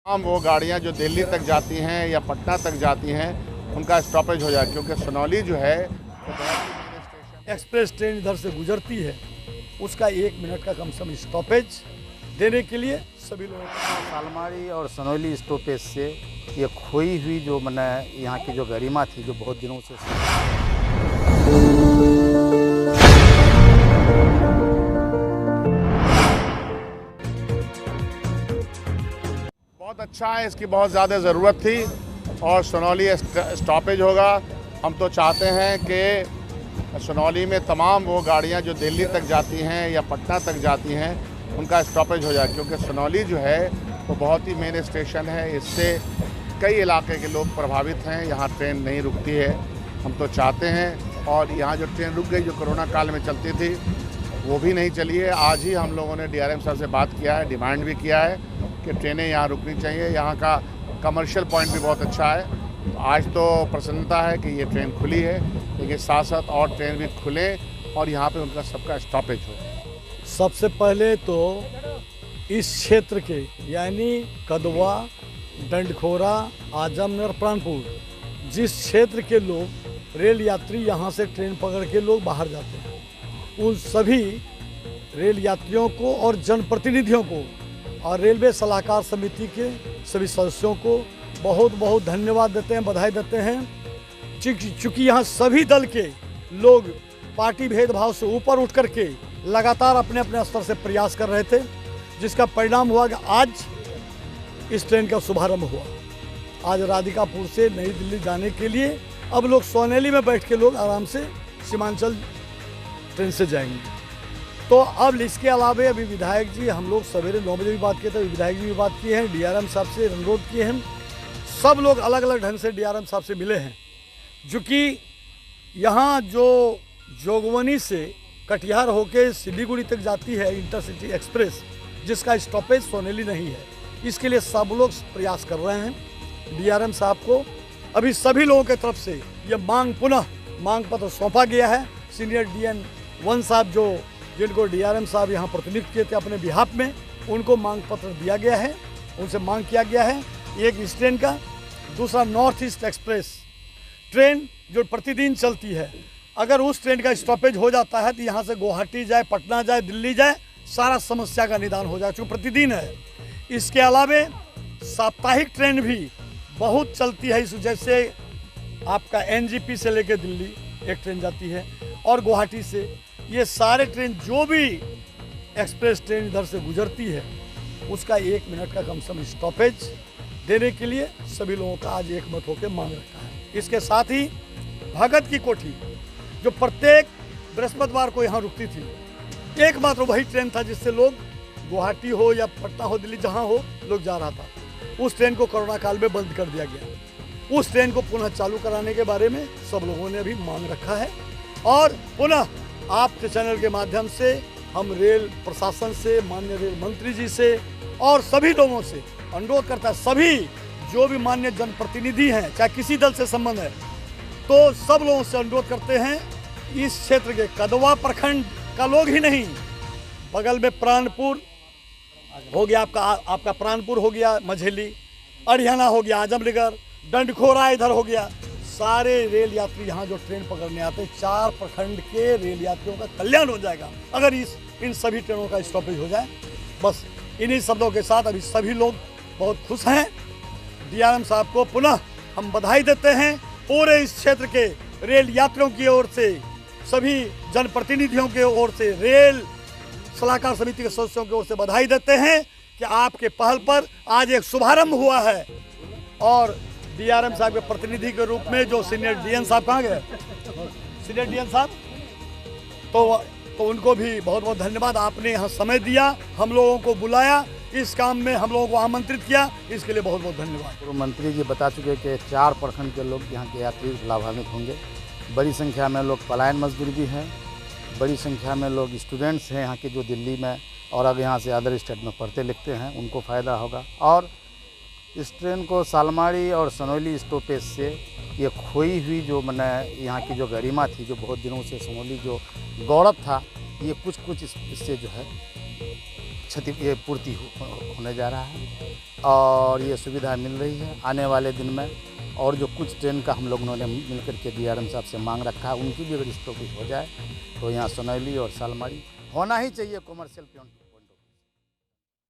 तमाम वो गाड़ियाँ जो दिल्ली तक जाती हैं या पटना तक जाती हैं उनका स्टॉपेज हो जाए, क्योंकि सोनौली जो है एक्सप्रेस ट्रेन इधर से गुजरती है, उसका 1 मिनट का कम से कम स्टॉपेज देने के लिए सभी लोगों को सालमारी और सोनौली स्टॉपेज से ये खोई हुई जो मैंने यहाँ की जो गरिमा थी, जो बहुत दिनों से बहुत अच्छा है, इसकी बहुत ज़्यादा ज़रूरत थी और सोनौली स्टॉपेज होगा। हम तो चाहते हैं कि सोनौली में तमाम वो गाड़ियाँ जो दिल्ली तक जाती हैं या पटना तक जाती हैं उनका स्टॉपेज हो जाए, क्योंकि सोनौली जो है वो बहुत ही मेन स्टेशन है। इससे कई इलाके के लोग प्रभावित हैं, यहाँ ट्रेन नहीं रुकती है। हम तो चाहते हैं, और यहाँ जो ट्रेन रुक गई जो कोरोना काल में चलती थी वो भी नहीं चली है। आज ही हम लोगों ने डीआरएम साहब से बात किया है, डिमांड भी किया है कि ट्रेनें यहाँ रुकनी चाहिए। यहाँ का कमर्शियल पॉइंट भी बहुत अच्छा है। तो आज तो प्रसन्नता है कि ये ट्रेन खुली है, लेकिन साथ साथ और ट्रेन भी खुलें और यहाँ पे उनका सबका स्टॉपेज हो। सबसे पहले तो इस क्षेत्र के यानी कदवा, डंडखोरा, आजमनगर, प्राणपुर, जिस क्षेत्र के लोग रेल यात्री यहाँ से ट्रेन पकड़ के लोग बाहर जाते हैं, उन सभी रेल यात्रियों को और जनप्रतिनिधियों को और रेलवे सलाहकार समिति के सभी सदस्यों को बहुत बहुत धन्यवाद देते हैं, बधाई देते हैं। चूँकि यहाँ सभी दल के लोग पार्टी भेदभाव से ऊपर उठ करके लगातार अपने अपने स्तर से प्रयास कर रहे थे, जिसका परिणाम हुआ कि आज इस ट्रेन का शुभारंभ हुआ। आज राधिकापुर से नई दिल्ली जाने के लिए अब लोग सोनौली में बैठ के लोग आराम से सीमांचल ट्रेन से जाएंगे। तो अब इसके अलावा अभी विधायक जी, हम लोग सवेरे 9 बजे भी बात किए थे, विधायक जी भी बात किए हैं, डीआरएम साहब से अनुरोध किए हैं। सब लोग अलग अलग ढंग से डीआरएम साहब से मिले हैं, जो कि यहाँ जो जोगबनी से कटिहार होके सिलीगुड़ी तक जाती है इंटरसिटी एक्सप्रेस, जिसका स्टॉपेज सोनौली नहीं है, इसके लिए सब लोग प्रयास कर रहे हैं। डीआरएम साहब को अभी सभी लोगों की तरफ से ये पुनः मांग पत्र सौंपा गया है। सीनियर DN 1 साहब जिनको डीआरएम साहब यहाँ प्रतिनिधित्व किए थे अपने बिहाफ में, उनको मांग पत्र दिया गया है, उनसे मांग किया गया है एक इस ट्रेन का। दूसरा नॉर्थ ईस्ट एक्सप्रेस ट्रेन जो प्रतिदिन चलती है, अगर उस ट्रेन का स्टॉपेज हो जाता है तो यहाँ से गुवाहाटी जाए, पटना जाए, दिल्ली जाए, सारा समस्या का निदान हो जाए, क्योंकि प्रतिदिन है। इसके अलावा साप्ताहिक ट्रेन भी बहुत चलती है, जैसे आपका NGP से लेकर दिल्ली एक ट्रेन जाती है और गुवाहाटी से। ये सारे ट्रेन जो भी एक्सप्रेस ट्रेन इधर से गुजरती है, उसका 1 मिनट का कम से कम स्टॉपेज देने के लिए सभी लोगों का आज एकमत होकर मांग रखा है। इसके साथ ही भगत की कोठी जो प्रत्येक बृहस्पतिवार को यहाँ रुकती थी, एकमात्र वही ट्रेन था जिससे लोग गुवाहाटी हो या पटना हो, दिल्ली जहाँ हो लोग जा रहा था, उस ट्रेन को कोरोना काल में बंद कर दिया गया। उस ट्रेन को पुनः चालू कराने के बारे में सब लोगों ने अभी मांग रखा है और पुनः आपके चैनल के माध्यम से हम रेल प्रशासन से, माननीय रेल मंत्री जी से और सभी लोगों से अनुरोध करता है, सभी जो भी माननीय जनप्रतिनिधि हैं, चाहे किसी दल से संबंध है, तो सब लोगों से अनुरोध करते हैं, इस क्षेत्र के कदवा प्रखंड का लोग ही नहीं, बगल में प्राणपुर हो गया, आपका प्राणपुर हो गया, मझेली, अरियाना हो गया, आजमनगर, डंडखोरा इधर हो गया, सारे रेल यात्री यहाँ जो ट्रेन पकड़ने आते हैं, 4 प्रखंड के रेल यात्रियों का कल्याण हो जाएगा अगर इन सभी ट्रेनों का स्टॉपेज हो जाए। बस इन्हीं शब्दों के साथ अभी सभी लोग बहुत खुश हैं। डीआरएम साहब को पुनः हम बधाई देते हैं, पूरे इस क्षेत्र के रेल यात्रियों की ओर से, सभी जनप्रतिनिधियों की ओर से, रेल सलाहकार समिति के सदस्यों की ओर से बधाई देते हैं कि आपके पहल पर आज एक शुभारंभ हुआ है। और डीआरएम साहब के प्रतिनिधि के रूप में जो सीनियर DN साहब, कहाँ गए सीनियर DN साहब, तो उनको भी बहुत बहुत धन्यवाद। आपने यहाँ समय दिया, हम लोगों को बुलाया, इस काम में हम लोगों को आमंत्रित किया, इसके लिए बहुत बहुत धन्यवाद। पूर्व मंत्री जी बता चुके कि 4 प्रखंड के लोग यहाँ के यात्री लाभान्वित होंगे। बड़ी संख्या में लोग पलायन मजदूर भी हैं, बड़ी संख्या में लोग स्टूडेंट्स हैं यहाँ के, जो दिल्ली में और अब यहाँ से अदर स्टेट में पढ़ते लिखते हैं, उनको फ़ायदा होगा। और इस ट्रेन को सालमारी और सोनौली स्टॉपेज से ये खोई हुई जो मैंने यहाँ की जो गरिमा थी, जो बहुत दिनों से सोनौली जो गौरव था, ये कुछ इससे जो है ये पूर्ति होने जा रहा है और ये सुविधा मिल रही है। आने वाले दिन में और जो कुछ ट्रेन का हम लोगों ने मिलकर के DRM साहब से मांग रखा है, उनकी भी अगर स्टॉपेज हो जाए तो यहाँ सोनैली और सालमारी होना ही चाहिए कॉमर्शियल प्लांट।